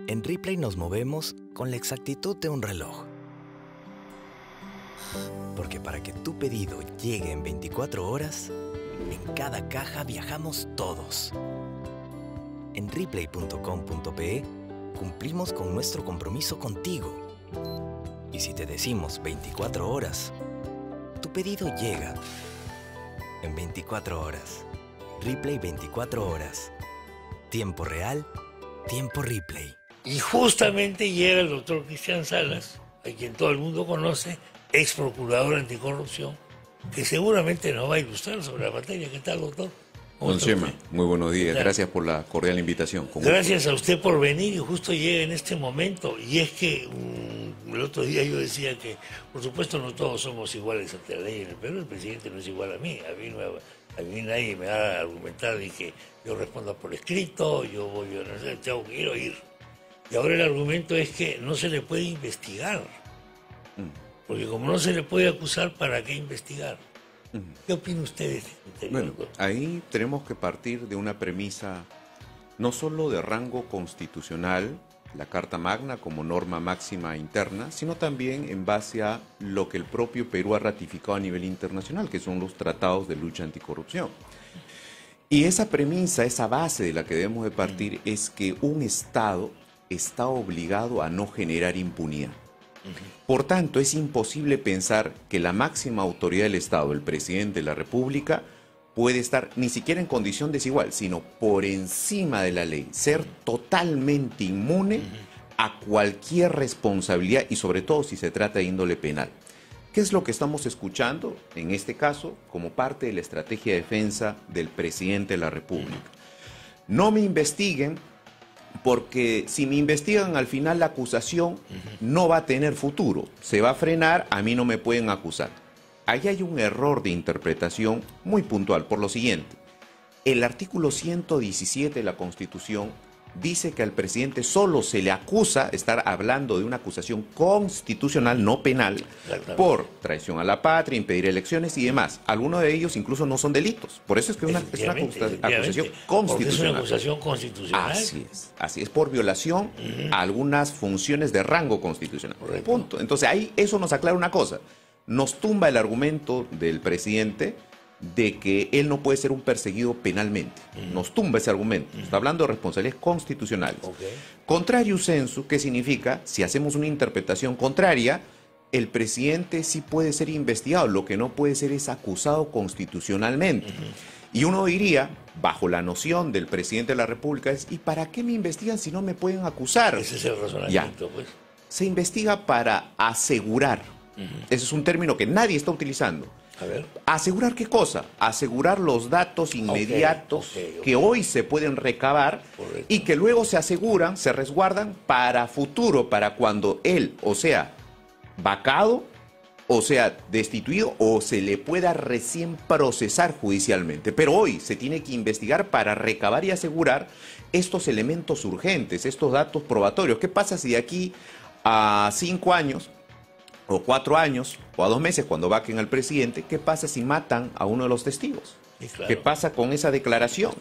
En Ripley nos movemos con la exactitud de un reloj. Porque para que tu pedido llegue en 24 horas, en cada caja viajamos todos. En Ripley.com.pe cumplimos con nuestro compromiso contigo. Y si te decimos 24 horas, tu pedido llega en 24 horas. Ripley 24 horas. Tiempo real, tiempo Ripley. Y justamente llega el doctor Cristian Salas, a quien todo el mundo conoce, ex procurador anticorrupción, que seguramente nos va a ilustrar sobre la materia. ¿Qué tal, doctor? Don Chema, muy buenos días. Gracias por la cordial invitación. Gracias a usted por venir, y justo llega en este momento. Y es que el otro día yo decía que, por supuesto, no todos somos iguales ante la ley en el Perú. El presidente no es igual a mí. A mí nadie me va a argumentar de que yo responda por escrito, yo voy a no sé, tengo que ir o ir. Y ahora el argumento es que no se le puede investigar. Porque como no se le puede acusar, ¿para qué investigar? ¿Qué opina usted de este Bueno, ahí tenemos que partir de una premisa no solo de rango constitucional, la Carta Magna como norma máxima interna, sino también en base a lo que el propio Perú ha ratificado a nivel internacional, que son los tratados de lucha anticorrupción. Y esa premisa, esa base de la que debemos de partir es que un Estado está obligado a no generar impunidad. Por tanto, es imposible pensar que la máxima autoridad del Estado, el presidente de la República, puede estar ni siquiera en condición desigual, sino por encima de la ley, ser totalmente inmune a cualquier responsabilidad y sobre todo si se trata de índole penal. ¿Qué es lo que estamos escuchando en este caso como parte de la estrategia de defensa del presidente de la República? No me investiguen, porque si me investigan al final la acusación no va a tener futuro, se va a frenar, a mí no me pueden acusar. Ahí hay un error de interpretación muy puntual por lo siguiente. El artículo 117 de la Constitución dice que al presidente solo se le acusa, estar hablando de una acusación constitucional, no penal, por traición a la patria, impedir elecciones y demás. Algunos de ellos incluso no son delitos. Por eso es que es una acusación constitucional. Es una acusación constitucional. Así es, por violación a algunas funciones de rango constitucional. Correcto. Punto. Entonces ahí eso nos aclara una cosa. Nos tumba el argumento del presidente de que él no puede ser un perseguido penalmente. Nos tumba ese argumento. Está hablando de responsabilidades constitucionales. Contrarius sensu, ¿qué significa? Si hacemos una interpretación contraria, el presidente sí puede ser investigado, lo que no puede ser es acusado constitucionalmente. Y uno diría, bajo la noción del presidente de la República, es ¿y para qué me investigan si no me pueden acusar? Ese es el razonamiento, pues. Se investiga para asegurar. Ese es un término que nadie está utilizando. A ver. ¿Asegurar qué cosa? Asegurar los datos inmediatos que hoy se pueden recabar y que luego se aseguran, se resguardan para futuro, para cuando él, o sea, vacado, o sea, destituido, o se le pueda recién procesar judicialmente. Pero hoy se tiene que investigar para recabar y asegurar estos elementos urgentes, estos datos probatorios. ¿Qué pasa si de aquí a 5 años o 4 años, o a 2 meses, cuando vaquen al presidente, qué pasa si matan a uno de los testigos? Claro. ¿Qué pasa con esa declaración?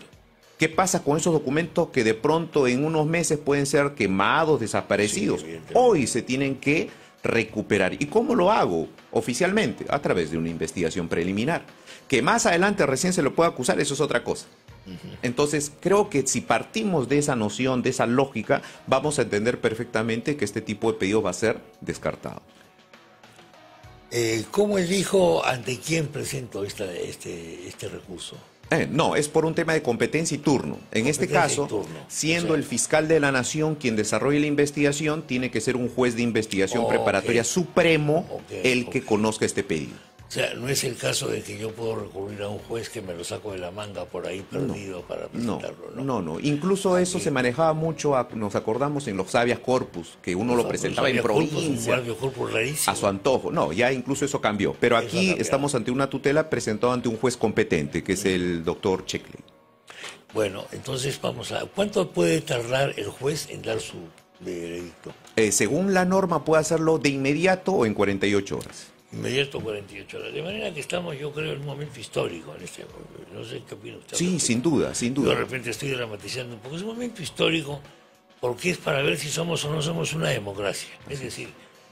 ¿Qué pasa con esos documentos que de pronto en unos meses pueden ser quemados, desaparecidos? Hoy se tienen que recuperar. ¿Y cómo lo hago oficialmente? A través de una investigación preliminar. Que más adelante recién se lo pueda acusar, eso es otra cosa. Entonces, creo que si partimos de esa noción, de esa lógica, vamos a entender perfectamente que este tipo de pedido va a ser descartado. ¿Cómo elijo ante quién presento este recurso? No, es por un tema de competencia y turno. En este caso, siendo el fiscal de la Nación quien desarrolle la investigación, tiene que ser un juez de investigación preparatoria supremo el que conozca este pedido. O sea, no es el caso de que yo puedo recurrir a un juez que me lo saco de la manga por ahí perdido para presentarlo, ¿no? No. Incluso eso se manejaba mucho, nos acordamos, en los habeas corpus, que uno lo presentaba en provincia, a su antojo. No, ya incluso eso cambió. Pero aquí estamos ante una tutela presentada ante un juez competente, que es el doctor Checkley. Bueno, entonces vamos a... ¿Cuánto puede tardar el juez en dar su veredicto? Según la norma, puede hacerlo de inmediato o en 48 horas. Inmediato 48 horas. De manera que estamos, yo creo, en un momento histórico en este momento. No sé qué opina usted. Sí, sin duda, sin duda. Yo de repente estoy dramatizando un poco. Es un momento histórico porque es para ver si somos o no somos una democracia. Es decir,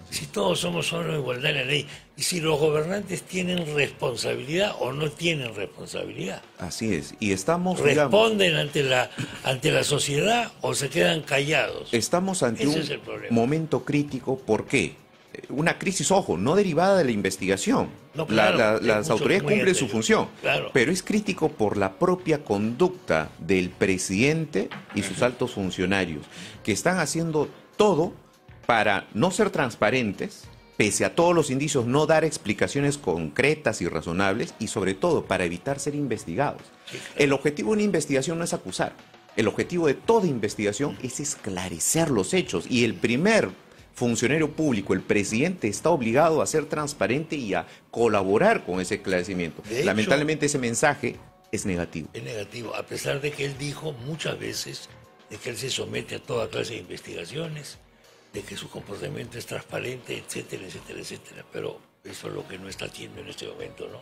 si todos somos o no igualdad en la ley, y si los gobernantes tienen responsabilidad o no tienen responsabilidad. Así es, y estamos, ¿responden ante la sociedad o se quedan callados? Estamos ante Ese un es el problema. momento crítico. ¿Por qué? Una crisis, ojo, no derivada de la investigación. No, claro, Las autoridades cumplen su función, claro. pero es crítico por la propia conducta del presidente y sus altos funcionarios, que están haciendo todo para no ser transparentes, pese a todos los indicios, no dar explicaciones concretas y razonables, y sobre todo para evitar ser investigados. Sí, claro. El objetivo de una investigación no es acusar. El objetivo de toda investigación es esclarecer los hechos, y el primer funcionario público, el presidente, está obligado a ser transparente y a colaborar con ese esclarecimiento. De hecho, lamentablemente ese mensaje es negativo. Es negativo, a pesar de que él dijo muchas veces de que él se somete a toda clase de investigaciones, de que su comportamiento es transparente, etcétera, etcétera, etcétera. Pero eso es lo que no está haciendo en este momento, ¿no?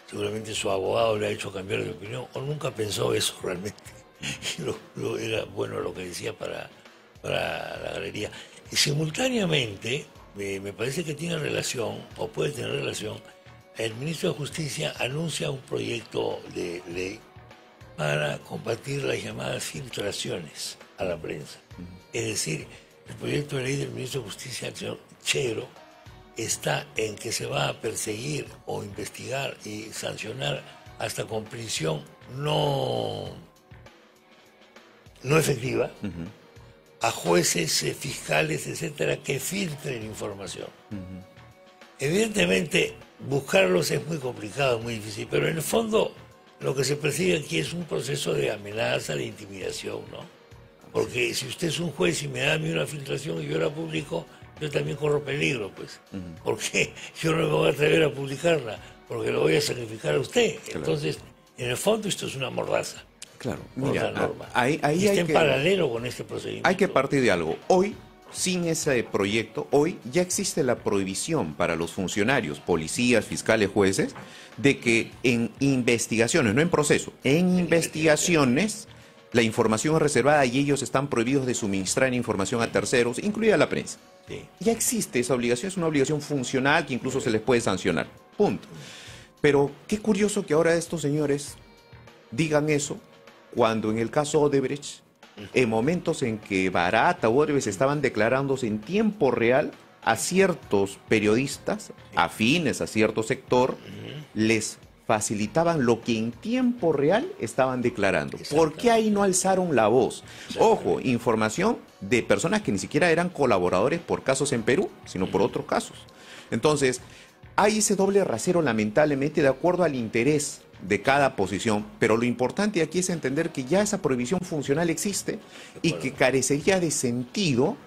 Seguramente su abogado le ha hecho cambiar de opinión, o nunca pensó eso realmente. Y era bueno lo que decía para la galería. Y simultáneamente, me parece que tiene relación, o puede tener relación, el ministro de Justicia anuncia un proyecto de ley para combatir las llamadas filtraciones a la prensa. Es decir, el proyecto de ley del ministro de Justicia, el señor Chero, está en que se va a perseguir o investigar y sancionar hasta con prisión no efectiva, a jueces, fiscales, etcétera, que filtren información. Evidentemente, buscarlos es muy complicado, muy difícil, pero en el fondo lo que se persigue aquí es un proceso de amenaza, de intimidación, ¿no? Porque si usted es un juez y me da a mí una filtración y yo la publico, yo también corro peligro, pues. Porque yo no me voy a atrever a publicarla, porque lo voy a sacrificar a usted. Claro. Entonces, en el fondo esto es una mordaza. Claro, mira, ahí está en paralelo con este procedimiento. Hay que partir de algo. Hoy, sin ese proyecto, hoy ya existe la prohibición para los funcionarios, policías, fiscales, jueces, de que en investigaciones, no en proceso, en investigaciones, la información es reservada y ellos están prohibidos de suministrar información a terceros, incluida la prensa. Sí. Ya existe esa obligación, es una obligación funcional que incluso se les puede sancionar. Punto. Pero qué curioso que ahora estos señores digan eso, cuando en el caso Odebrecht, en momentos en que Barata o Odebrecht estaban declarándose en tiempo real a ciertos periodistas afines a cierto sector, les facilitaban lo que en tiempo real estaban declarando. ¿Por qué ahí no alzaron la voz? Ojo, información de personas que ni siquiera eran colaboradores por casos en Perú, sino por otros casos. Entonces, hay ese doble rasero, lamentablemente, de acuerdo al interés de cada posición, pero lo importante aquí es entender que ya esa prohibición funcional existe y que carecería de sentido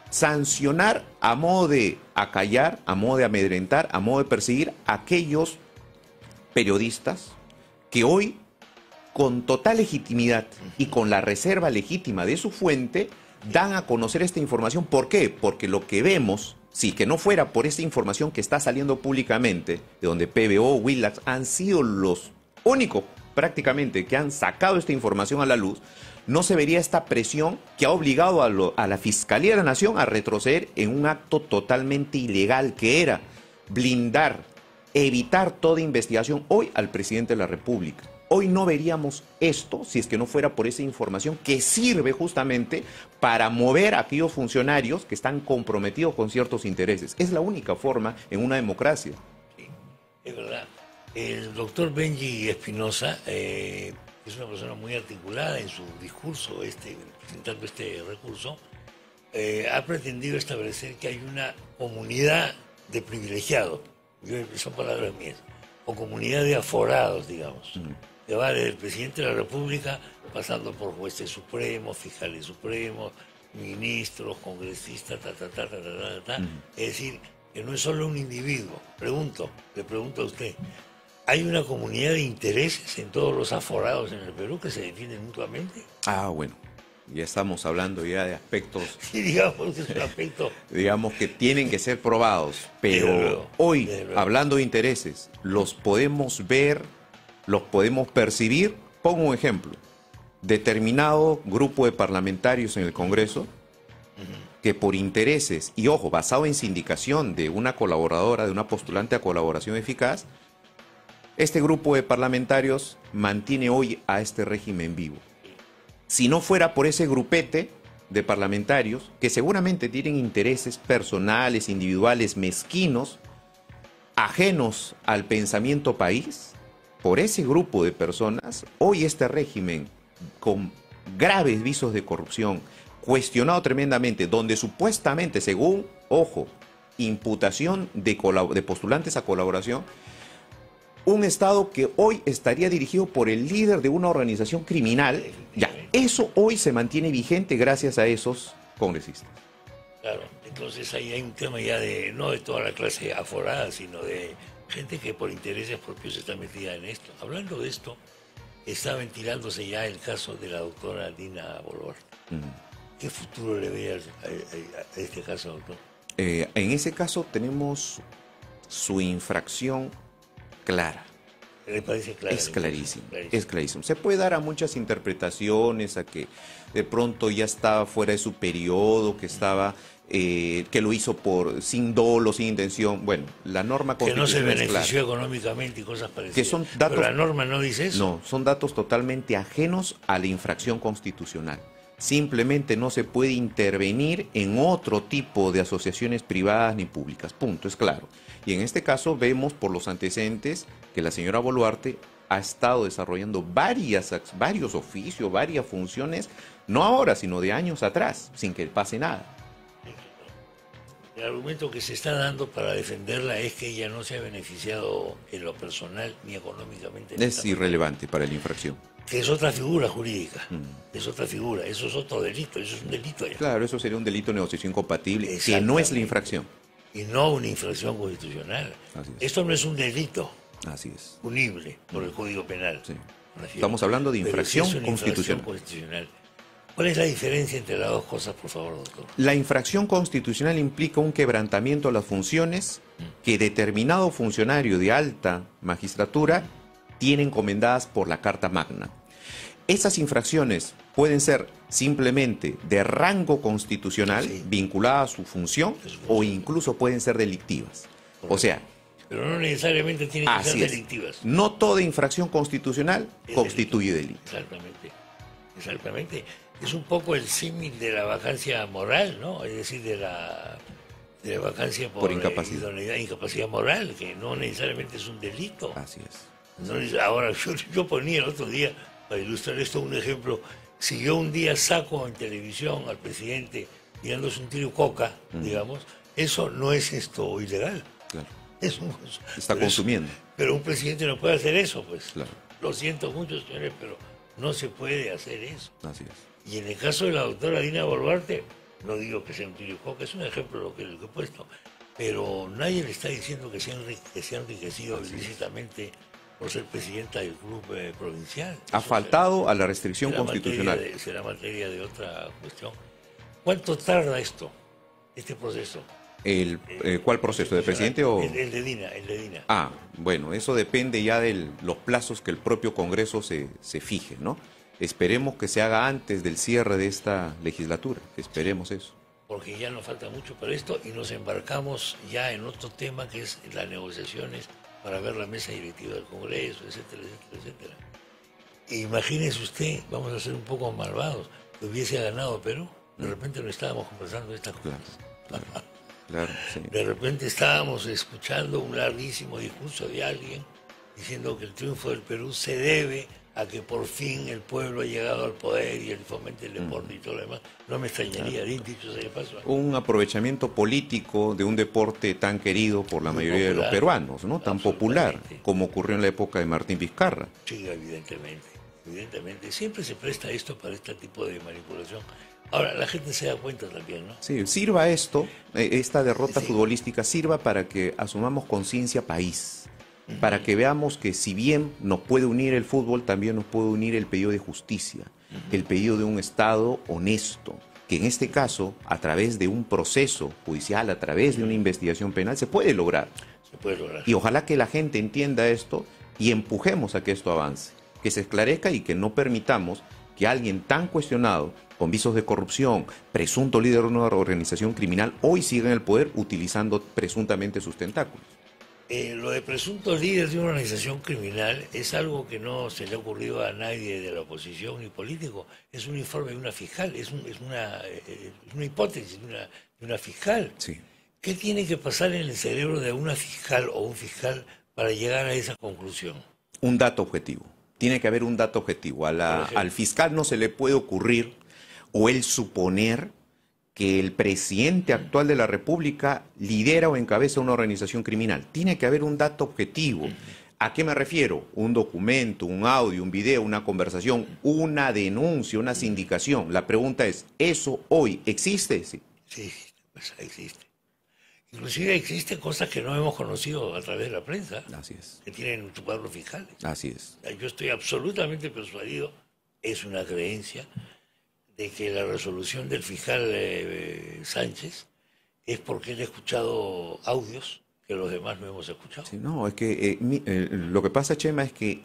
sancionar a modo de acallar, a modo de amedrentar, a modo de perseguir a aquellos periodistas que hoy, con total legitimidad y con la reserva legítima de su fuente, dan a conocer esta información. ¿Por qué? Porque lo que vemos, si que no fuera por esta información que está saliendo públicamente, de donde PBO, Willax han sido los únicos prácticamente que han sacado esta información a la luz, no se vería esta presión que ha obligado a la Fiscalía de la Nación a retroceder en un acto totalmente ilegal, que era blindar, evitar toda investigación hoy al presidente de la República. Hoy no veríamos esto si es que no fuera por esa información que sirve justamente para mover a aquellos funcionarios que están comprometidos con ciertos intereses. Es la única forma en una democracia. Sí, es verdad. El doctor Benji Espinosa es una persona muy articulada en su discurso, presentando este recurso. Ha pretendido establecer que hay una comunidad de privilegiados, son palabras mías, o comunidad de aforados, digamos. Que va desde el presidente de la República, pasando por jueces supremos, fiscales supremos, ministros, congresistas, Es decir, que no es solo un individuo. Le pregunto a usted, ¿hay una comunidad de intereses en todos los aforados en el Perú que se definen mutuamente? Ah, bueno, ya estamos hablando ya de aspectos... Sí, digamos que es un aspecto... digamos que tienen que ser probados, pero hoy, hablando de intereses, los podemos ver, los podemos percibir. Pongo un ejemplo. determinado grupo de parlamentarios en el Congreso que por intereses, y ojo, basado en sindicación de una colaboradora, de una postulante a colaboración eficaz, este grupo de parlamentarios mantiene hoy a este régimen vivo. Si no fuera por ese grupete de parlamentarios, que seguramente tienen intereses personales, individuales, mezquinos, ajenos al pensamiento país, por ese grupo de personas, hoy este régimen con graves visos de corrupción, cuestionado tremendamente, donde supuestamente, según, ojo, imputación de postulantes a colaboración, un Estado que hoy estaría dirigido por el líder de una organización criminal, ya, eso hoy se mantiene vigente gracias a esos congresistas. Claro, entonces ahí hay un tema ya de, no de toda la clase aforada, sino de gente que por intereses propios está metida en esto. Hablando de esto, está ventilándose ya el caso de la doctora Dina Boluarte. ¿Qué futuro le ve a este caso, doctor? En ese caso tenemos su infracción clara. ¿Le parece clara? Es clarísimo, es clarísimo. Se puede dar a muchas interpretaciones, a que de pronto ya estaba fuera de su periodo, que estaba, que lo hizo sin dolo, sin intención. Bueno, la norma constitucional que no se benefició económicamente y cosas parecidas. Que son datos, pero la norma no dice eso. No, son datos totalmente ajenos a la infracción constitucional. Simplemente no se puede intervenir en otro tipo de asociaciones privadas ni públicas. Punto, es claro. Y en este caso vemos por los antecedentes que la señora Boluarte ha estado desarrollando varios oficios, varias funciones, no ahora, sino de años atrás, sin que pase nada. El argumento que se está dando para defenderla es que ella no se ha beneficiado en lo personal ni económicamente. Es irrelevante para la infracción. Que es otra figura jurídica, es otra figura, eso es otro delito, eso es un delito allá. Claro, eso sería un delito de negociación compatible, que no es la infracción. Y no una infracción constitucional. Esto no es un delito punible por el Código Penal. Sí. Estamos hablando de infracción constitucional. ¿Cuál es la diferencia entre las dos cosas, por favor, doctor? La infracción constitucional implica un quebrantamiento de las funciones que determinado funcionario de alta magistratura tiene encomendadas por la Carta Magna. Esas infracciones pueden ser simplemente de rango constitucional, vinculadas a su función, o incluso pueden ser delictivas. O sea, pero no necesariamente tienen que ser delictivas. No toda infracción constitucional constituye delito. Exactamente. Es un poco el símil de la vacancia moral, ¿no? Es decir, de la vacancia por incapacidad moral, que no necesariamente es un delito. Así es. Entonces, ahora, yo ponía el otro día, para ilustrar esto, un ejemplo. Si yo un día saco en televisión al presidente tirándose un tiro coca, digamos, eso no es ilegal. Claro. Está consumiendo. Pero un presidente no puede hacer eso, pues. Claro. Lo siento mucho, señores, pero no se puede hacer eso. Así es. Y en el caso de la doctora Dina Boluarte, no digo que sea un tiro coca, es un ejemplo de lo que he puesto, pero nadie le está diciendo que se ha enriquecido ilícitamente por ser presidenta del club provincial. Ha faltado a la restricción constitucional. Será materia de otra cuestión. ¿Cuánto tarda este proceso? ¿Cuál proceso? ¿De presidente o...? El de Dina. Ah, bueno, eso depende ya de los plazos que el propio Congreso se fije, ¿no? Esperemos que se haga antes del cierre de esta legislatura. Esperemos eso. Porque ya nos falta mucho para esto y nos embarcamos ya en otro tema que es las negociaciones para ver la mesa directiva del Congreso, etcétera, etcétera, etcétera. Imagínese usted, vamos a ser un poco malvados, que hubiese ganado Perú. De repente no estábamos conversando estas cosas. Claro, sí. De repente estábamos escuchando un larguísimo discurso de alguien diciendo que el triunfo del Perú se debe a que por fin el pueblo ha llegado al poder y el fomente el deporte y todo lo demás. No me extrañaría, dicho sea de paso. Un aprovechamiento político de un deporte tan querido por la mayoría de los peruanos, ¿no? Tan popular como ocurrió en la época de Martín Vizcarra. Sí, evidentemente. Siempre se presta esto para este tipo de manipulación. Ahora, la gente se da cuenta también, ¿no? Sí, sirva esto, esta derrota futbolística, sirva para que asumamos conciencia país. Para que veamos que si bien nos puede unir el fútbol, también nos puede unir el pedido de justicia, el pedido de un Estado honesto, que en este caso, a través de un proceso judicial, a través de una investigación penal, se puede lograr. Y ojalá que la gente entienda esto y empujemos a que esto avance, que se esclarezca y que no permitamos que alguien tan cuestionado, con visos de corrupción, presunto líder de una organización criminal, hoy siga en el poder utilizando presuntamente sus tentáculos? Lo de presunto líder de una organización criminal es algo que no se le ha ocurrido a nadie de la oposición ni político. Es un informe de una fiscal, es una hipótesis de una fiscal. Sí. ¿Qué tiene que pasar en el cerebro de una fiscal o un fiscal para llegar a esa conclusión? Un dato objetivo. Tiene que haber un dato objetivo. Al fiscal no se le puede ocurrir o él suponer que el presidente actual de la República lidera o encabeza una organización criminal. Tiene que haber un dato objetivo. ¿A qué me refiero? Un documento, un audio, un video, una conversación, una denuncia, una sindicación. La pregunta es, ¿eso hoy existe? Sí, Sí, pues existe. Inclusive existen cosas que no hemos conocido a través de la prensa, así es. que tienen su cuadro fiscales. Así es. Yo estoy absolutamente persuadido, es una creencia, de que la resolución del fiscal Sánchez es porque él ha escuchado audios que los demás no hemos escuchado. Sí, no, es que lo que pasa, Chema, es que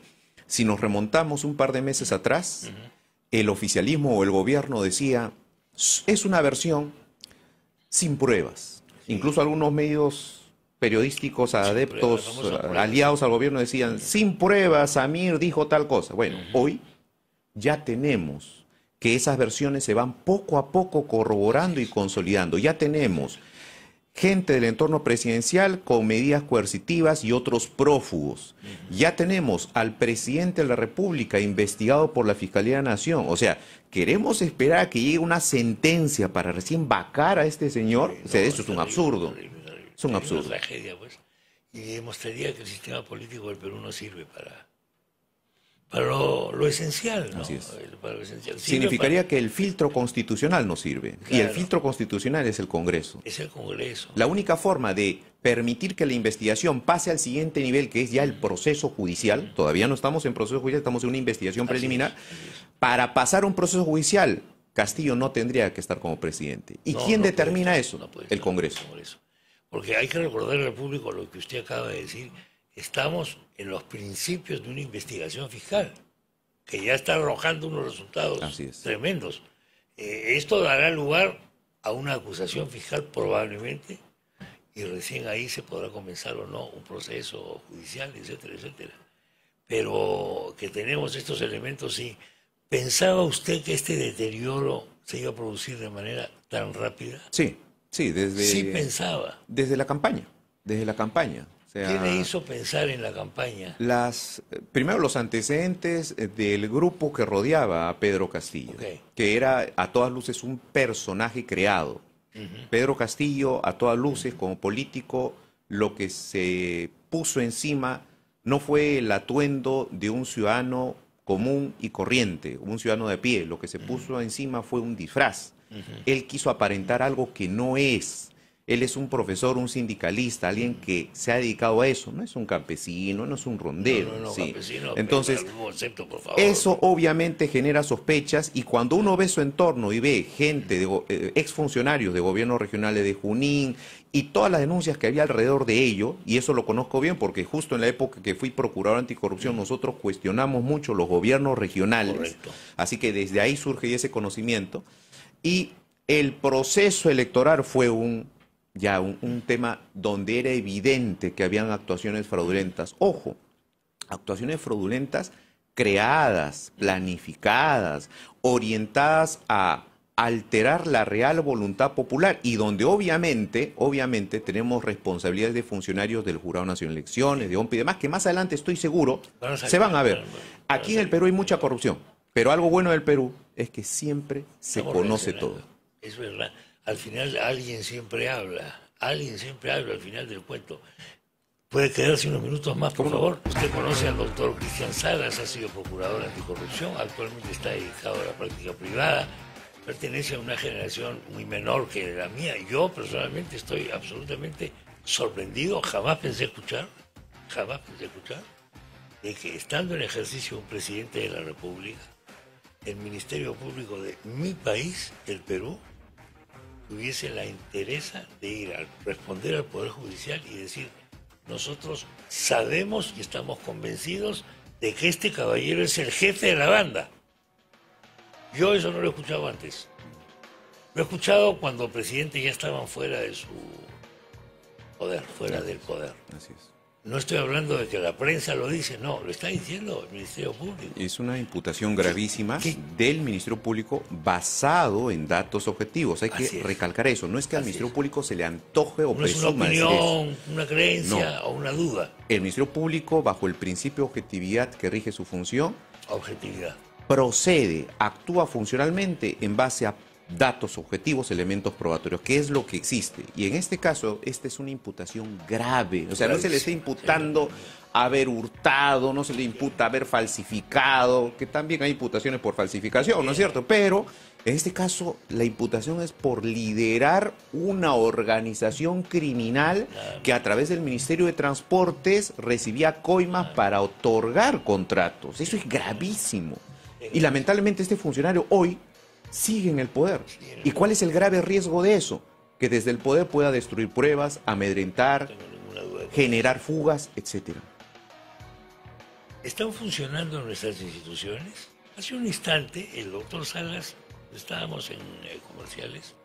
si nos remontamos un par de meses atrás, el oficialismo o el gobierno decía, es una versión sin pruebas. Sí. Incluso algunos medios periodísticos adeptos, aliados al gobierno decían, sin pruebas, Samir dijo tal cosa. Bueno, hoy ya tenemos que esas versiones se van poco a poco corroborando y consolidando. Ya tenemos gente del entorno presidencial con medidas coercitivas y otros prófugos. Ya tenemos al presidente de la República investigado por la Fiscalía de la Nación. O sea, ¿queremos esperar a que llegue una sentencia para recién vacar a este señor? Sí, no, o sea, eso es un absurdo. Es un absurdo. Es una tragedia, pues. Y demostraría que el sistema político del Perú no sirve para lo esencial, ¿no? Así es. Para lo esencial. Significaría que el filtro constitucional no sirve. Claro. Y el filtro constitucional es el Congreso. Es el Congreso. La única forma de permitir que la investigación pase al siguiente nivel, que es ya el proceso judicial, todavía no estamos en proceso judicial, estamos en una investigación preliminar, para pasar un proceso judicial, Castillo no tendría que estar como presidente. ¿Y quién determina eso? El Congreso. Porque hay que recordarle al público lo que usted acaba de decir. Estamos en los principios de una investigación fiscal que ya está arrojando unos resultados tremendos. Esto dará lugar a una acusación fiscal probablemente y recién ahí se podrá comenzar o no un proceso judicial, etcétera, etcétera. Pero que tenemos estos elementos, sí. ¿Pensaba usted que este deterioro se iba a producir de manera tan rápida? Sí, sí, sí pensaba. Desde la campaña. O sea, ¿qué le hizo pensar en la campaña? Primero, los antecedentes del grupo que rodeaba a Pedro Castillo, que era a todas luces un personaje creado. Pedro Castillo, a todas luces, como político, lo que se puso encima no fue el atuendo de un ciudadano común y corriente, un ciudadano de pie. Lo que se puso encima fue un disfraz. Él quiso aparentar algo que no es. Él es un profesor, un sindicalista, alguien que se ha dedicado a eso. No es un campesino, no es un rondero. No, sí. Campesino, entonces, concepto, por favor. Eso obviamente genera sospechas y cuando uno ve su entorno y ve gente, exfuncionarios de gobiernos regionales de Junín y todas las denuncias que había alrededor de ello, y eso lo conozco bien porque justo en la época que fui procurador anticorrupción nosotros cuestionamos mucho los gobiernos regionales. Correcto. Así que desde ahí surge ese conocimiento. Y el proceso electoral fue un tema donde era evidente que habían actuaciones fraudulentas. Ojo, actuaciones fraudulentas creadas, planificadas, orientadas a alterar la real voluntad popular y donde obviamente tenemos responsabilidades de funcionarios del Jurado Nacional de Elecciones, de OMPI y demás, que más adelante estoy seguro se van a ver. Aquí en el Perú hay mucha corrupción, pero algo bueno del Perú es que siempre se conoce todo. Es verdad. Al final alguien siempre habla al final del cuento. ¿Puede quedarse unos minutos más, por favor? Usted conoce al doctor Cristian Salas, ha sido procurador anticorrupción, actualmente está dedicado a la práctica privada, pertenece a una generación muy menor que la mía. Yo personalmente estoy absolutamente sorprendido, jamás pensé escuchar, de que estando en ejercicio un presidente de la República, el Ministerio Público de mi país, el Perú, tuviese la entereza de ir a responder al Poder Judicial y decir, nosotros sabemos y estamos convencidos de que este caballero es el jefe de la banda. Yo eso no lo he escuchado antes. Lo he escuchado cuando el presidente ya estaban fuera de su poder, fuera del poder. Así es. No estoy hablando de que la prensa lo dice, no, lo está diciendo el Ministerio Público. Es una imputación gravísima del Ministerio Público basado en datos objetivos. Hay que recalcar eso. No es que al Ministerio Público se le antoje o presuma decir eso. No es una opinión, una creencia o una duda. El Ministerio Público, bajo el principio de objetividad que rige su función, objetividad, procede, actúa funcionalmente en base a datos objetivos, elementos probatorios, que es lo que existe. Y en este caso, esta es una imputación grave. O sea, no se le está imputando haber hurtado, no se le imputa haber falsificado, que también hay imputaciones por falsificación, ¿no es cierto? Pero en este caso, la imputación es por liderar una organización criminal que a través del Ministerio de Transportes recibía coimas para otorgar contratos. Eso es gravísimo. Y lamentablemente este funcionario hoy sigue en el poder. ¿Y cuál es el grave riesgo de eso? Que desde el poder pueda destruir pruebas, amedrentar, generar fugas, etcétera. ¿Están funcionando nuestras instituciones? Hace un instante, el doctor Salas, estábamos en comerciales,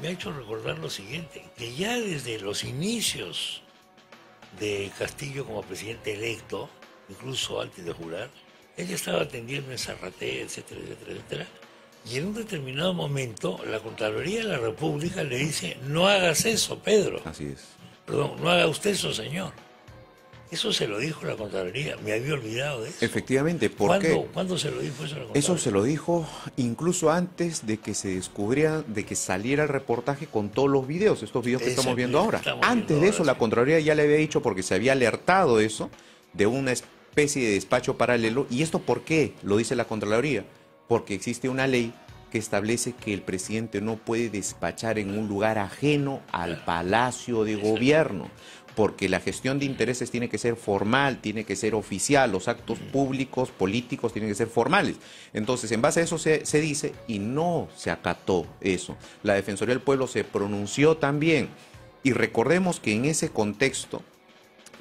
me ha hecho recordar lo siguiente, que ya desde los inicios de Castillo como presidente electo, incluso antes de jurar, él ya estaba atendiendo en Zarratea, etcétera, etcétera, etcétera. Y en un determinado momento, la Contraloría de la República le dice, no hagas eso, Pedro. Así es. Perdón, no haga usted eso, señor. Eso se lo dijo la Contraloría, me había olvidado de eso. Efectivamente, ¿por qué? ¿Cuándo se lo dijo eso a la Contraloría? Eso se lo dijo incluso antes de que se descubriera, de que saliera el reportaje con todos los videos, estos videos que estamos viendo ahora. Antes de eso, la Contraloría ya le había dicho, porque se había alertado eso, de una especie de despacho paralelo. ¿Y esto por qué? Lo dice la Contraloría. Porque existe una ley que establece que el presidente no puede despachar en un lugar ajeno al Palacio de Gobierno, porque la gestión de intereses tiene que ser formal, tiene que ser oficial, los actos públicos, políticos tienen que ser formales. Entonces, en base a eso se dice, y no se acató eso. La Defensoría del Pueblo se pronunció también, y recordemos que en ese contexto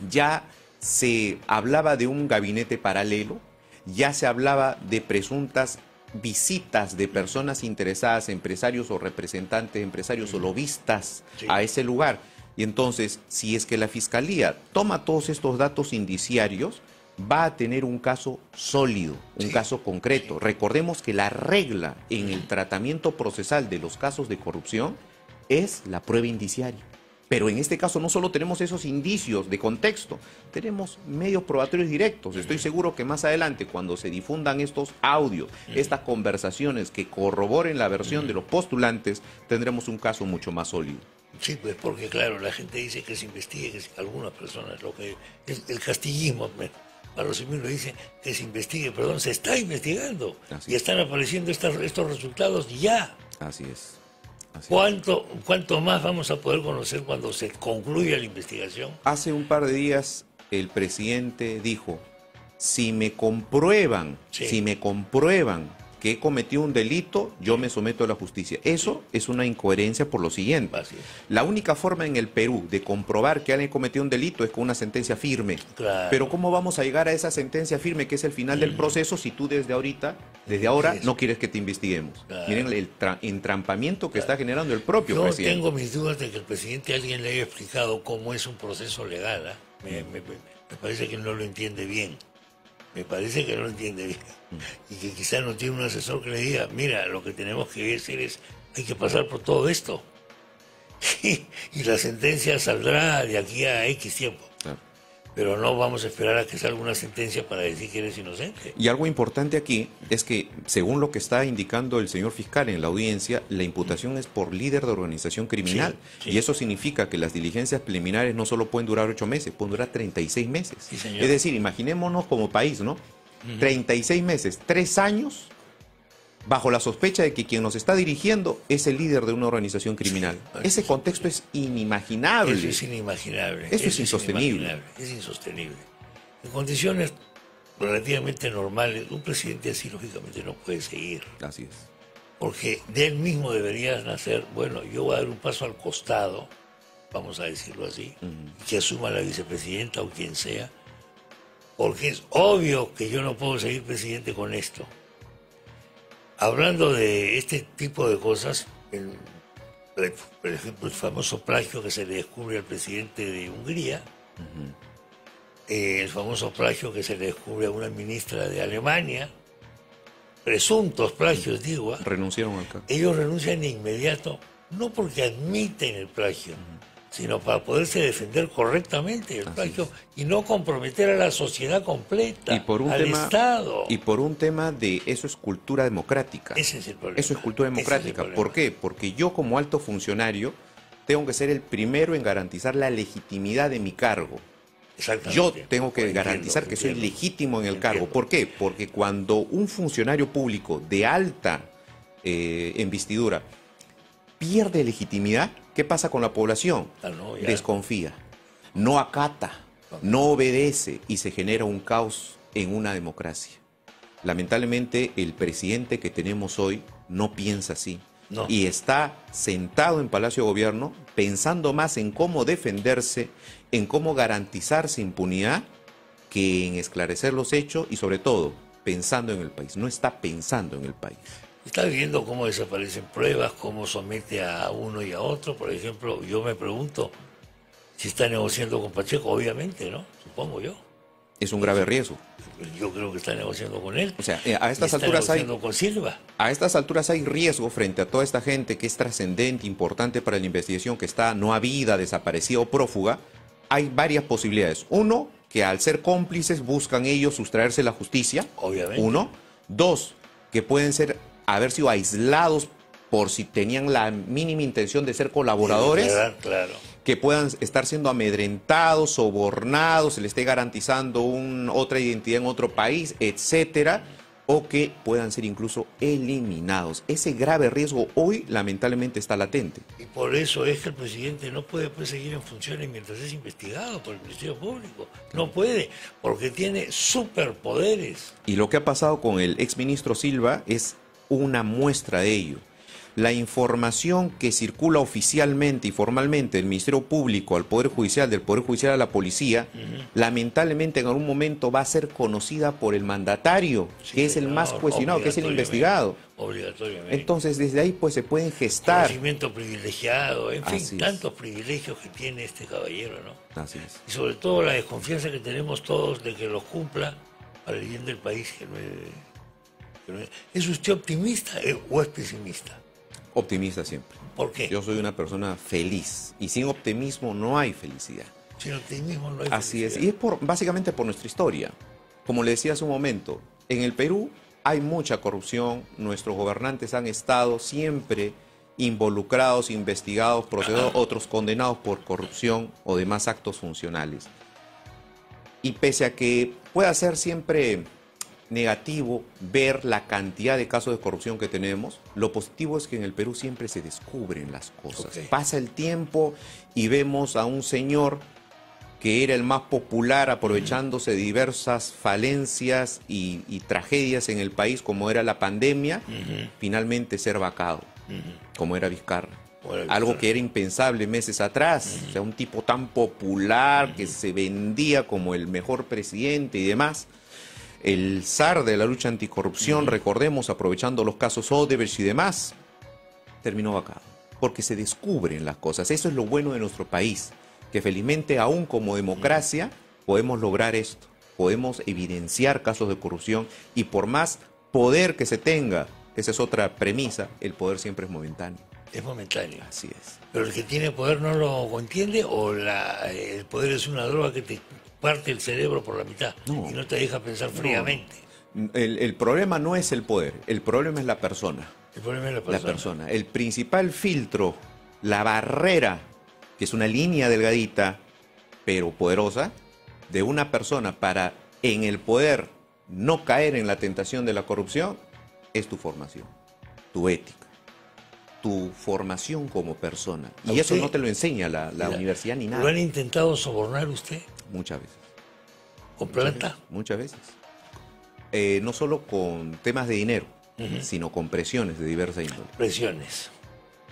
ya se hablaba de un gabinete paralelo, ya se hablaba de presuntas visitas de personas interesadas, empresarios o representantes, empresarios o lobistas a ese lugar. Y entonces, si es que la Fiscalía toma todos estos datos indiciarios, va a tener un caso sólido, un caso concreto. Recordemos que la regla en el tratamiento procesal de los casos de corrupción es la prueba indiciaria. Pero en este caso no solo tenemos esos indicios de contexto, tenemos medios probatorios directos. Estoy seguro que más adelante, cuando se difundan estos audios, estas conversaciones que corroboren la versión de los postulantes, tendremos un caso mucho más sólido. Sí, pues porque claro, la gente dice que se investigue, que algunas personas, lo que es el castillismo, para resumirlo, dice que se investigue, perdón, se está investigando. Y están apareciendo estos resultados ya. Así es. ¿Cuánto más vamos a poder conocer cuando se concluya la investigación? Hace un par de días el presidente dijo, si me comprueban que he cometido un delito, yo me someto a la justicia. Eso es una incoherencia por lo siguiente. La única forma en el Perú de comprobar que alguien cometió un delito es con una sentencia firme. Claro. Pero ¿cómo vamos a llegar a esa sentencia firme que es el final del proceso si tú desde ahora no quieres que te investiguemos? Claro. Miren el entrampamiento que está generando el propio presidente. Yo tengo mis dudas de que el presidente a alguien le haya explicado cómo es un proceso legal. Me parece que no lo entiende bien. Me parece que no lo entiende bien. Y que quizás no tiene un asesor que le diga, mira, lo que tenemos que hacer es, hay que pasar por todo esto. Y la sentencia saldrá de aquí a X tiempo. Claro. Pero no vamos a esperar a que salga una sentencia para decir que eres inocente. Y algo importante aquí es que, según lo que está indicando el señor fiscal en la audiencia, la imputación es por líder de organización criminal. Sí. Y eso significa que las diligencias preliminares no solo pueden durar 8 meses, pueden durar 36 meses. Sí, señor. Es decir, imaginémonos como país, ¿no? 36 meses, 3 años, bajo la sospecha de que quien nos está dirigiendo es el líder de una organización criminal. Ese contexto es inimaginable. Eso es inimaginable. Eso es insostenible. Es insostenible. En condiciones relativamente normales, un presidente así lógicamente no puede seguir. Así es. Porque de él mismo debería nacer, bueno, yo voy a dar un paso al costado, vamos a decirlo así, que asuma la vicepresidenta o quien sea, porque es obvio que yo no puedo seguir presidente con esto. hablando de este tipo de cosas, por ejemplo, el famoso plagio que se le descubre al presidente de Hungría, el famoso plagio que se le descubre a una ministra de Alemania, presuntos plagios, digo, Renunciaron al cargo. ellos renuncian de inmediato, no porque admiten el plagio, sino para poderse defender correctamente del plagio y no comprometer a la sociedad completa, Y por un al tema, Estado. y por un tema de eso es cultura democrática. Ese es el problema. Eso es cultura Ese es el democrática. problema. ¿Por qué? Porque yo como alto funcionario tengo que ser el primero en garantizar la legitimidad de mi cargo. Exactamente. Yo tengo que Entiendo, garantizar que soy entiendo. legítimo en el cargo. Entiendo. ¿Por qué? Porque cuando un funcionario público de alta investidura pierde legitimidad, ¿qué pasa con la población? Ah, no, ya. Desconfía, no acata, no obedece y se genera un caos en una democracia. Lamentablemente el presidente que tenemos hoy no piensa así. No. Y está sentado en Palacio de Gobierno pensando más en cómo defenderse, en cómo garantizarse impunidad, que en esclarecer los hechos y sobre todo pensando en el país. No está pensando en el país. Está viendo cómo desaparecen pruebas, cómo somete a uno y a otro. Por ejemplo, yo me pregunto si está negociando con Pacheco, obviamente, ¿no? Supongo yo. Es un grave riesgo. Yo creo que está negociando con él. O sea, a estas Y está alturas hay... negociando con Silva. A estas alturas hay riesgo frente a toda esta gente que es trascendente, importante para la investigación, que está no habida, desaparecida o prófuga. Hay varias posibilidades. Uno, que al ser cómplices buscan ellos sustraerse la justicia. Obviamente. Uno. Dos, que pueden haber sido aislados por si tenían la mínima intención de ser colaboradores. Claro. Que puedan estar siendo amedrentados, sobornados, se les esté garantizando otra identidad en otro país, etcétera, o que puedan ser incluso eliminados. Ese grave riesgo hoy lamentablemente está latente. Y por eso es que el presidente no puede seguir en funciones mientras es investigado por el Ministerio Público. No puede, porque tiene superpoderes. Y lo que ha pasado con el exministro Silva es una muestra de ello. La información que circula oficialmente y formalmente del Ministerio Público al Poder Judicial, del Poder Judicial a la Policía, lamentablemente en algún momento va a ser conocida por el mandatario, Sí, que es el más cuestionado, que es el investigado. Obligatoriamente. Entonces, desde ahí pues se pueden gestar. Conocimiento privilegiado, en fin, Así es. tantos privilegios que tiene este caballero, ¿no? Así es. Y sobre todo la desconfianza que tenemos todos de que los cumpla para el bien del país. ¿Es usted optimista o es pesimista? Optimista siempre. ¿Por qué? Yo soy una persona feliz y sin optimismo no hay felicidad. Sin optimismo no hay Así es, felicidad. y es básicamente por nuestra historia. Como le decía hace un momento, en el Perú hay mucha corrupción, nuestros gobernantes han estado siempre involucrados, investigados, procesados, otros condenados por corrupción o demás actos funcionales. Y pese a que pueda ser siempre negativo ver la cantidad de casos de corrupción que tenemos, lo positivo es que en el Perú siempre se descubren las cosas. Ok. Pasa el tiempo y vemos a un señor que era el más popular aprovechándose de diversas falencias y tragedias en el país, como era la pandemia, finalmente ser vacado, como era Vizcarra. Algo que era impensable meses atrás. O sea, un tipo tan popular que se vendía como el mejor presidente y demás. El zar de la lucha anticorrupción, recordemos, aprovechando los casos Odebrecht y demás, terminó vacado. Porque se descubren las cosas. Eso es lo bueno de nuestro país. Que felizmente, aún como democracia, podemos lograr esto. Podemos evidenciar casos de corrupción y por más poder que se tenga, esa es otra premisa, el poder siempre es momentáneo. Es momentáneo. Así es. Pero el que tiene poder no lo entiende o el poder es una droga que te parte el cerebro por la mitad No. y no te deja pensar fríamente. El problema no es el poder, el problema es la persona. El problema es La persona. El principal filtro, la barrera, que es una línea delgadita, pero poderosa, de una persona para en el poder no caer en la tentación de la corrupción, es tu formación, tu ética, tu formación como persona. Y eso no te lo enseña la universidad ni nada. ¿Lo han intentado sobornar usted Muchas veces. con plata? Muchas veces. No solo con temas de dinero, sino con presiones de diversa índole. Presiones.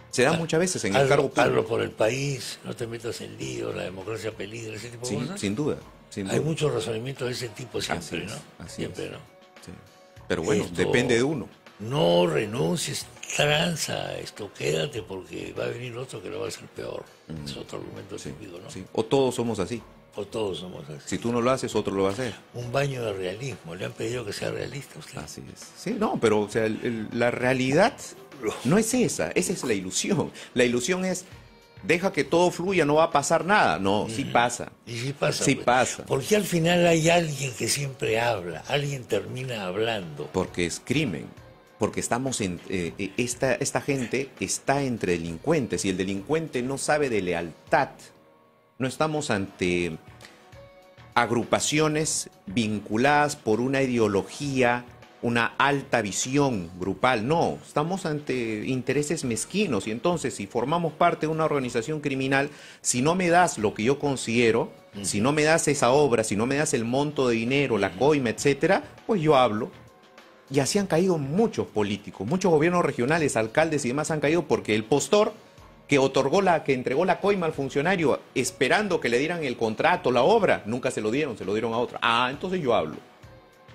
Se da muchas veces en el cargo público. Hazlo por el país, no te metas en lío, la democracia peligra, ese tipo de Sí, cosas. sin duda. Sin Hay duda. muchos razonamientos de ese tipo siempre, Así es, ¿no? así Siempre, es. ¿no? Sí. Pero bueno, Esto- depende de uno. no renuncies, tranza esto, quédate porque va a venir otro que lo va a hacer peor. Es otro argumento típico, ¿no? Sí. O todos somos así. O todos somos así. Si tú no lo haces, otro lo va a hacer. Un baño de realismo. Le han pedido que sea realista a usted. Así es. Sí, no, pero o sea, la realidad no es esa es la ilusión. La ilusión es, deja que todo fluya, no va a pasar nada. No, sí pasa. Y sí pasa. Sí pues. pasa. Porque al final hay alguien que siempre habla, alguien termina hablando. Porque es crimen. Porque estamos en esta gente está entre delincuentes y el delincuente no sabe de lealtad. No estamos ante agrupaciones vinculadas por una ideología, una alta visión grupal. No, estamos ante intereses mezquinos y entonces si formamos parte de una organización criminal, si no me das lo que yo considero, si no me das esa obra, si no me das el monto de dinero, la coima, etcétera, pues yo hablo. Y así han caído muchos políticos, muchos gobiernos regionales, alcaldes y demás han caído porque el postor que entregó la coima al funcionario esperando que le dieran el contrato, la obra, nunca se lo dieron a otra. Ah, entonces yo hablo.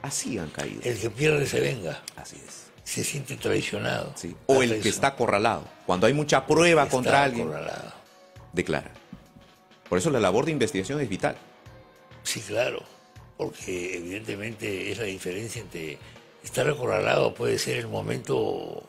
Así han caído. El que pierde se venga. Así es. Se siente traicionado. Sí. O el que está acorralado. Cuando hay mucha prueba contra alguien, acorralado. Declara. Por eso la labor de investigación es vital. Sí, claro. Porque evidentemente es la diferencia entre estar acorralado puede ser el momento,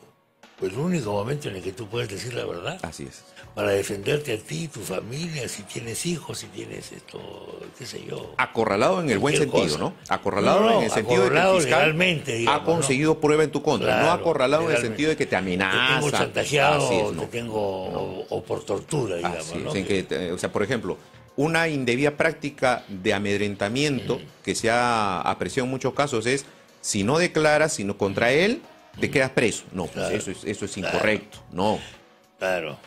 pues el único momento en el que tú puedes decir la verdad. Así es. Para defenderte a ti, tu familia, si tienes hijos, si tienes esto, qué sé yo. Acorralado en el buen Cualquier sentido, cosa. ¿no? Acorralado en el sentido de que el fiscal legalmente, digamos, ha conseguido prueba en tu contra. Claro, no acorralado en el legalmente. sentido de que te amenaza. Te tengo chantajeado, Así es, te tengo o por tortura, digamos, Así es, ¿no? en que, o sea, por ejemplo, una indebida práctica de amedrentamiento que se ha apreciado en muchos casos es, si no declaras, sino contra él, te quedas preso. No, Claro. pues eso es incorrecto. No. Claro.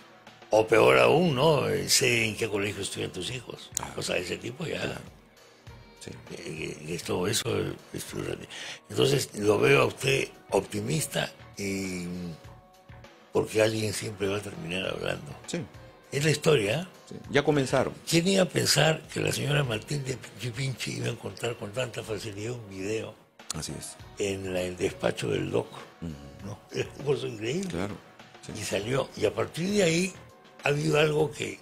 O peor aún, ¿no? Sé en qué colegio estudian tus hijos. Cosas de ese tipo ya. Claro. Sí. Eso es entonces lo veo a usted optimista y porque alguien siempre va a terminar hablando. Sí, Es la historia, ¿eh? sí. Ya comenzaron. ¿Quién iba a pensar que la señora Martín de Pinchi iba a encontrar con tanta facilidad un video Así es. en el despacho del loco? ¿No? Es una cosa increíble. Claro. Sí. Y salió. Y a partir de ahí ha habido algo que...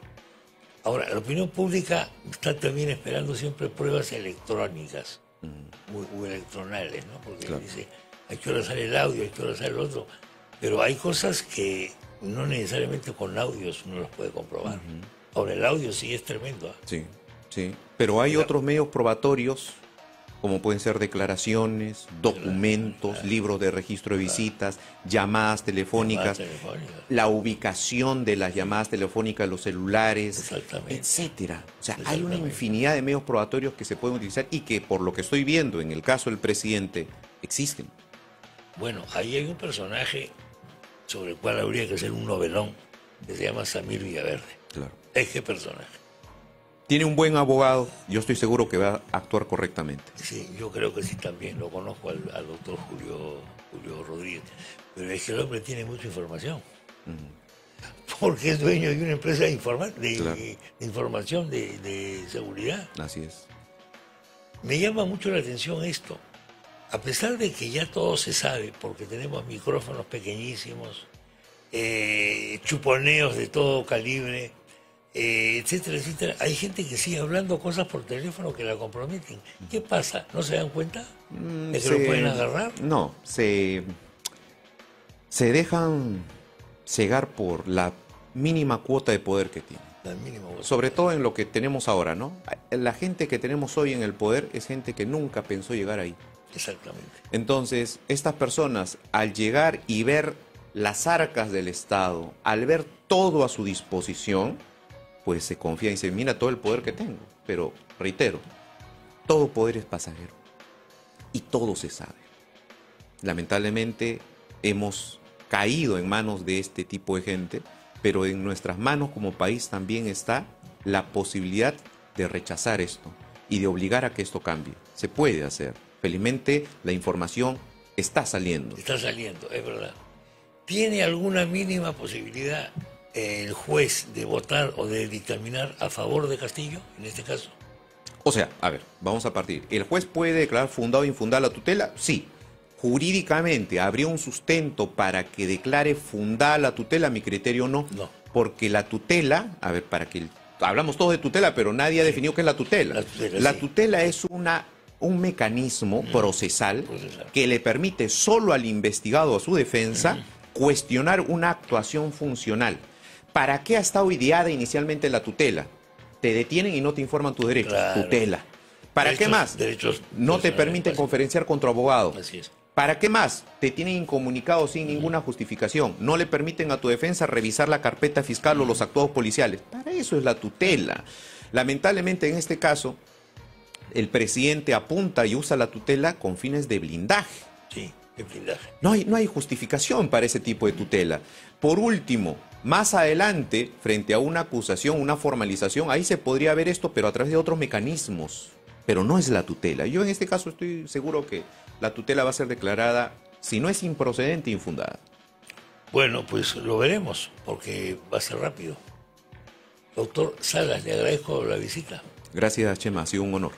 Ahora, la opinión pública está también esperando siempre pruebas electrónicas o electronales, ¿no? Porque Claro. dice, ¿a qué hora sale el audio? ¿A qué hora sale el otro? Pero hay cosas que no necesariamente con audios uno los puede comprobar. Ahora, el audio sí es tremendo. ¿Eh? Sí, sí. Pero hay otros medios probatorios, como pueden ser declaraciones, documentos, libros de registro de visitas, llamadas telefónicas, la ubicación de las llamadas telefónicas, los celulares, Exactamente. etcétera. O sea, hay una Exactamente. infinidad de medios probatorios que se pueden utilizar y que, por lo que estoy viendo en el caso del presidente, existen. Bueno, ahí hay un personaje sobre el cual habría que hacer un novelón que se llama Samir Villaverde. Claro. ¿Qué personaje? Tiene un buen abogado, yo estoy seguro que va a actuar correctamente. Sí, yo creo que sí también. Lo conozco al doctor Julio Rodríguez. Pero es que el hombre tiene mucha información. Porque es dueño de una empresa de, Claro. de información de seguridad. Así es. Me llama mucho la atención esto. A pesar de que ya todo se sabe, porque tenemos micrófonos pequeñísimos, chuponeos de todo calibre, etcétera, etcétera, hay gente que sigue hablando cosas por teléfono que la comprometen. ¿Qué pasa? ¿No se dan cuenta de que lo pueden agarrar? No, se dejan cegar por la mínima cuota de poder que tienen. Al mínimo. Sobre todo en lo que tenemos ahora, ¿no? La gente que tenemos hoy en el poder es gente que nunca pensó llegar ahí. Exactamente. Entonces, estas personas, al llegar y ver las arcas del Estado, al ver todo a su disposición, pues se confía y dice, mira todo el poder que tengo. Pero, reitero, todo poder es pasajero. Y todo se sabe. Lamentablemente, hemos caído en manos de este tipo de gente, pero en nuestras manos como país también está la posibilidad de rechazar esto y de obligar a que esto cambie. Se puede hacer. Felizmente, la información está saliendo. Está saliendo, es verdad. ¿Tiene alguna mínima posibilidad el juez de votar o de dictaminar a favor de Castillo, en este caso? O sea, a ver, vamos a partir. ¿El juez puede declarar fundado o infundada la tutela? Sí. jurídicamente habría un sustento para que declare fundada la tutela, a mi criterio no. No. Porque la tutela, a ver, hablamos todos de tutela, pero nadie ha definido qué es la tutela. La tutela es un mecanismo procesal que le permite solo al investigado o a su defensa cuestionar una actuación funcional. ¿Para qué ha estado ideada inicialmente la tutela? Te detienen y no te informan tus derechos. Claro. Tutela. ¿Para qué más? No te permiten conferenciar con tu abogado. Así es. ¿Para qué más? Te tienen incomunicado sin ninguna justificación. No le permiten a tu defensa revisar la carpeta fiscal o los actuados policiales. Para eso es la tutela. Lamentablemente, en este caso, el presidente apunta y usa la tutela con fines de blindaje. Sí, de blindaje. No hay justificación para ese tipo de tutela. Por último, más adelante, frente a una acusación, una formalización, ahí se podría ver esto, pero a través de otros mecanismos. Pero no es la tutela. Yo en este caso estoy seguro que la tutela va a ser declarada, si no es improcedente, infundada. Bueno, pues lo veremos, porque va a ser rápido. Doctor Salas, le agradezco la visita. Gracias, Chema, ha sido un honor.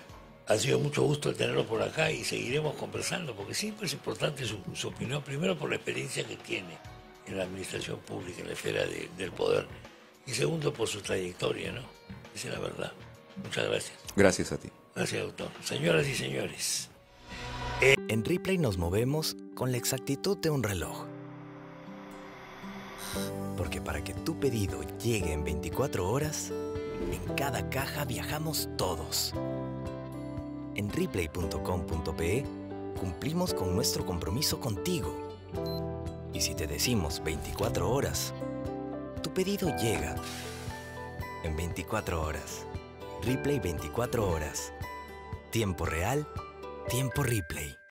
Ha sido mucho gusto tenerlo por acá y seguiremos conversando, porque siempre es importante su opinión, primero por la experiencia que tiene en la administración pública, en la esfera del poder, y segundo por su trayectoria, ¿no? Esa es la verdad. Muchas gracias. Gracias a ti. Gracias, doctor. Señoras y señores. En Ripley nos movemos con la exactitud de un reloj. Porque para que tu pedido llegue en 24 horas, en cada caja viajamos todos. En Ripley.com.pe cumplimos con nuestro compromiso contigo. Y si te decimos 24 horas, tu pedido llega en 24 horas. Ripley 24 horas. Tiempo real, tiempo Ripley.